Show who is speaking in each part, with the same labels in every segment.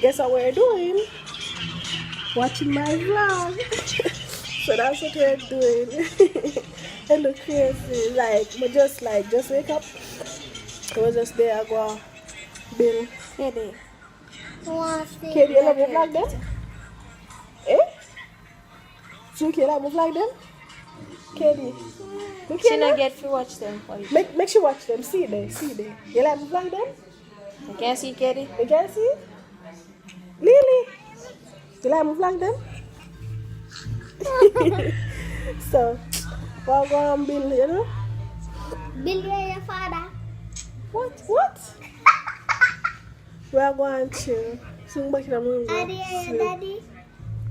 Speaker 1: guess what we're doing? Watching my vlog. So that's what we're doing. It look crazy. We just wake up. I was just there, I go Bill.
Speaker 2: Katie.
Speaker 1: Katie, you love your vlog then? Eh? So you love your vlog then? Katie.
Speaker 2: She not get to watch them.
Speaker 1: Make sure watch them. See there. You like my vlog then?
Speaker 2: You can't see Katie?
Speaker 1: You can see? Lily. You like my vlog then? So, we're going to Bill, you know?
Speaker 3: Bill, you're your father.
Speaker 1: What? We're going to sing back in the movie.
Speaker 3: Daddy, are your daddy?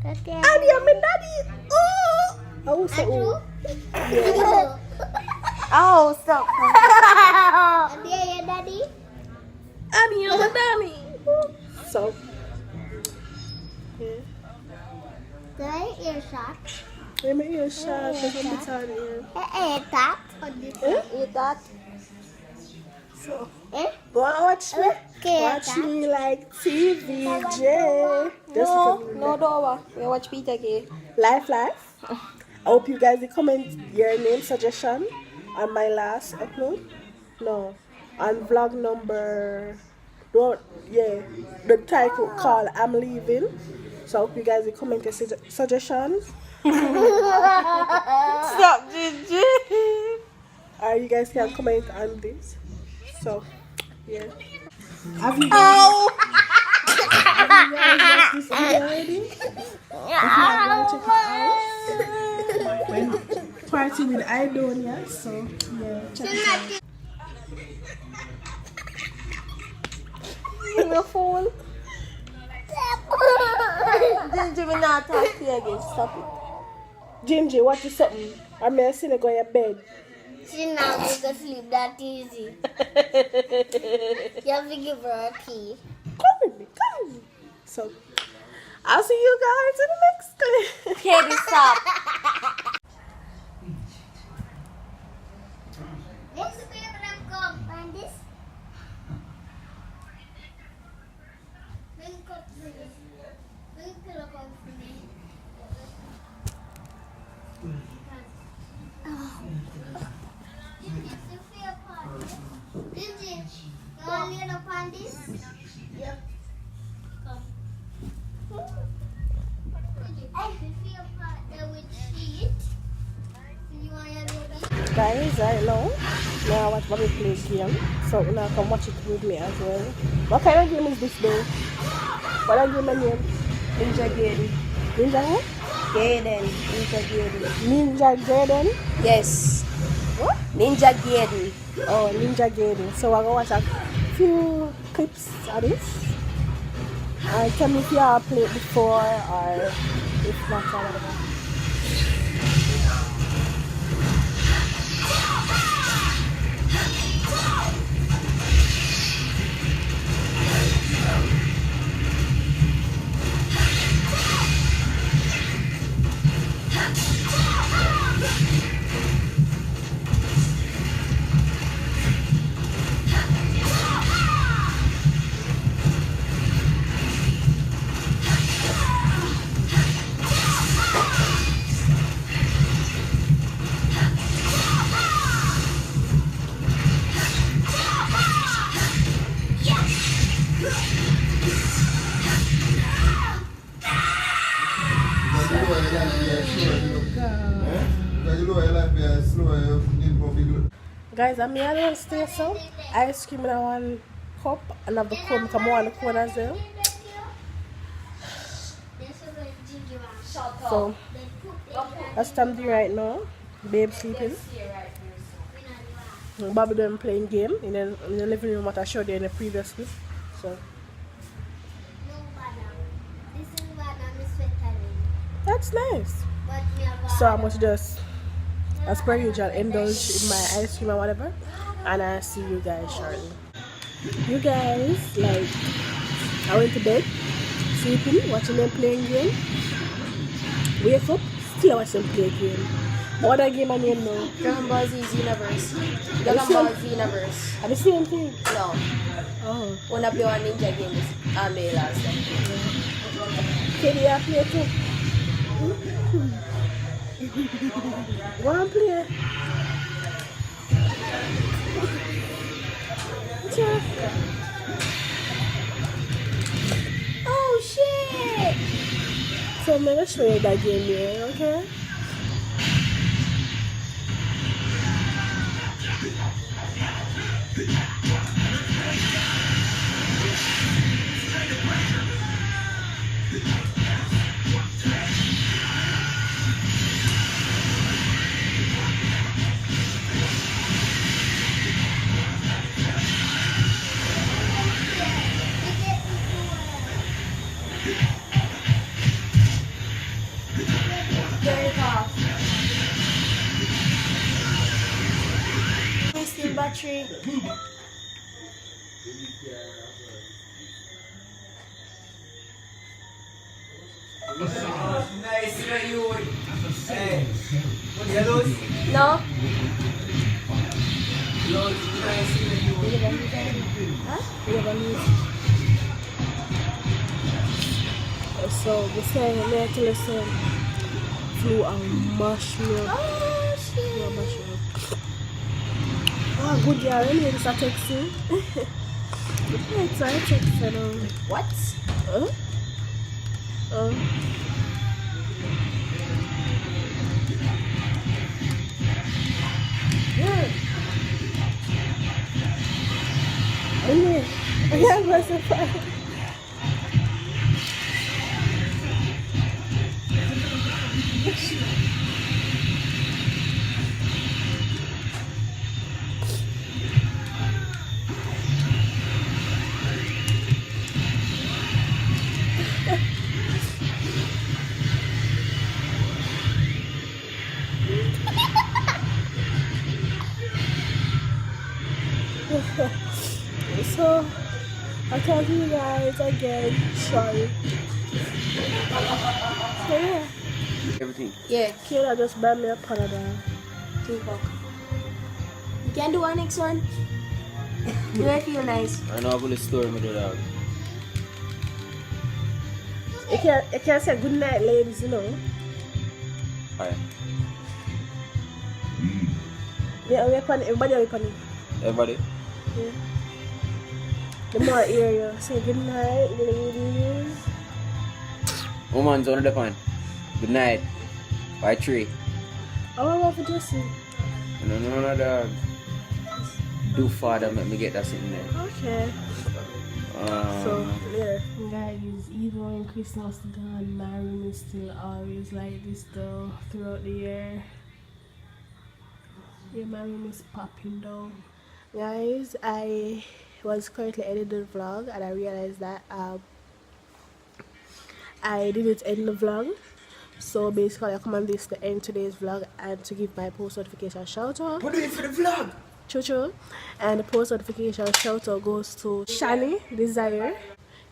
Speaker 1: Daddy, I'm my daddy. Oh! I will say, oh. Yeah.
Speaker 2: Oh, stop.
Speaker 3: Daddy, are your daddy?
Speaker 1: Daddy, I'm my daddy. So, yeah.
Speaker 3: Do I ear shot?
Speaker 1: Let me hear a shot because I'm tired here.
Speaker 3: Ear tap?
Speaker 2: Eat that.
Speaker 1: So,
Speaker 3: Eh?
Speaker 1: watch me.
Speaker 3: Okay,
Speaker 1: Watch me like TVJ.
Speaker 2: No, don't. We watch Peter K.
Speaker 1: Life. I hope you guys will comment your name suggestion on my last upload. No, on vlog number. The title called I'm Leaving. So I hope you guys will comment your suggestions.
Speaker 2: Stop, Gigi.
Speaker 1: Or you guys can comment on this. So, yeah. Have you guys watched this video already? If you guys want to check it out, when party with Idonia, so yeah, check it out.
Speaker 2: You're a fool. Ginger, we not talk to you again. Stop it.
Speaker 1: Ginger, what is something? I'm going to go to your bed.
Speaker 3: She not going to sleep that easy. You have to give her a key.
Speaker 1: Come with me. So, I'll see you guys in the next clip.
Speaker 2: Katie, stop.
Speaker 3: This is where I'm going. Find this. Link up for this. Link it up for me. Gigi, you want to lay up on this? Yep. Come. Gigi, if you feel partner with sheet, you want to lay up?
Speaker 1: Guys, right now I watch Bobby play game. So now come watch it with me as well. What kind of game is this though? What are game name?
Speaker 2: Ninja Gaiden.
Speaker 1: Ninja who?
Speaker 2: Gaiden. Ninja Gaiden.
Speaker 1: Ninja Gaiden?
Speaker 2: Yes.
Speaker 1: What?
Speaker 2: Ninja Gaiden.
Speaker 1: Oh, Ninja Gaiden. So we're going to watch a few clips of this. And tell me if you have played before or if not or whatever. Guys, I'm here to stay so. Ice cream in one cup and have the cone come on the cone as well. So that's what I'm doing right now. Babe sleeping. Bobby them playing game in the living room what I showed you in the previous clip. So that's nice. So I must just, as per usual, indulge in my ice cream or whatever, and I'll see you guys shortly. You guys, I went to bed, sleeping, watching them playing game. Wake up, still watch them play game. What other game I name now?
Speaker 2: Dragon Ball Z Xenoverse. Dragon Ball Z Xenoverse.
Speaker 1: Are the same thing?
Speaker 2: No.
Speaker 1: Oh.
Speaker 2: Wanna play one ninja games. I made last time.
Speaker 1: Can you play too? Go and play. Yeah.
Speaker 2: Oh shit!
Speaker 1: So I'm gonna show you that game here, okay?
Speaker 2: Very fast. Wasting battery.
Speaker 4: Nice, you. Hey, what you lose?
Speaker 2: No?
Speaker 4: Lose, nice, you.
Speaker 2: Huh?
Speaker 1: So we say let's listen to a mushroom.
Speaker 2: Oh shit!
Speaker 1: To a mushroom. Oh, good girl. Anyway, this is a texting. It's a texting.
Speaker 2: What?
Speaker 1: Huh?
Speaker 2: Yeah.
Speaker 1: Anyway, yeah, what's the fun? So, I'll talk to you guys again. Sorry. So, yeah.
Speaker 4: Everything.
Speaker 2: Yeah.
Speaker 1: Kayla just buy me a Panadol.
Speaker 2: Tupac. You can do our next one. Do I feel nice?
Speaker 4: I know I'm going to store with the dog.
Speaker 1: You can't say good night, ladies, you know.
Speaker 4: Hi.
Speaker 1: Yeah, we're funny. Everybody are funny.
Speaker 4: Everybody?
Speaker 1: Yeah. The more area. Say good night, ladies.
Speaker 4: Woman's on the point. Good night. By 3.
Speaker 1: I want to Jesse.
Speaker 4: No, dog. Do father, make me get that sitting there.
Speaker 1: Okay. So, later.
Speaker 5: Guys, even when Christmas gone, my room is still always like this though throughout the year. Yeah, my room is popping down.
Speaker 1: Guys, I was currently editing the vlog and I realized that I didn't end the vlog. So basically, I come on this to end today's vlog and to give my post notification shout out.
Speaker 4: What do you for the vlog?
Speaker 1: Choo. And the post notification shout out goes to Shani Desire.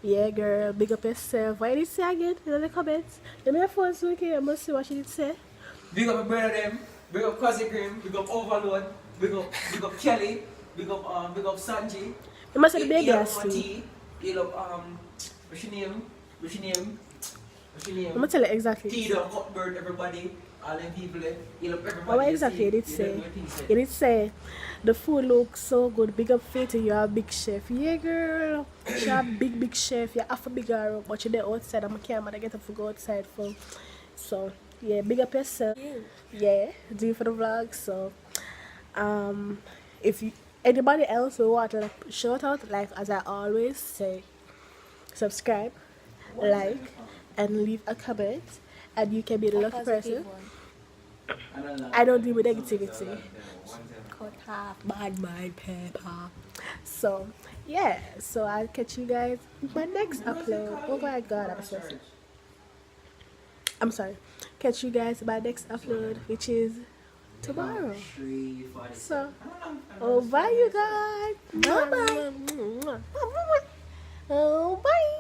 Speaker 1: Yeah, girl, big up yourself. What did it say again in the comments? Let me have phone so okay, I must see what she did say.
Speaker 4: Big up my brother them. Big up Cousin Grim. Big up Overload. Big up Kelly. Big up Sanji.
Speaker 1: You must say the big guys too.
Speaker 4: Big up what's your name?
Speaker 1: I'm gonna tell you exactly.
Speaker 4: Tito, Hotbird, everybody, all them people there. You love everybody.
Speaker 1: What exactly you did say? You did say the food looks so good. Big up Faith, you're a big chef. Yeah, girl. You're a big chef. You're half a big girl, but you're there outside. I'm a camera. I get up to go outside for. So yeah, big up yourself. Yeah, do it for the vlog. So if you anybody else who want to like, shout out, like as I always say, subscribe, like, and leave a comment, and you can be the lucky person. I don't deal with negativity.
Speaker 2: Cut half bad mind paper.
Speaker 1: So yeah, so I'll catch you guys in my next upload. Oh my god, I'm sorry. Catch you guys in my next upload, which is tomorrow. So oh bye you guys. Bye bye. Oh bye.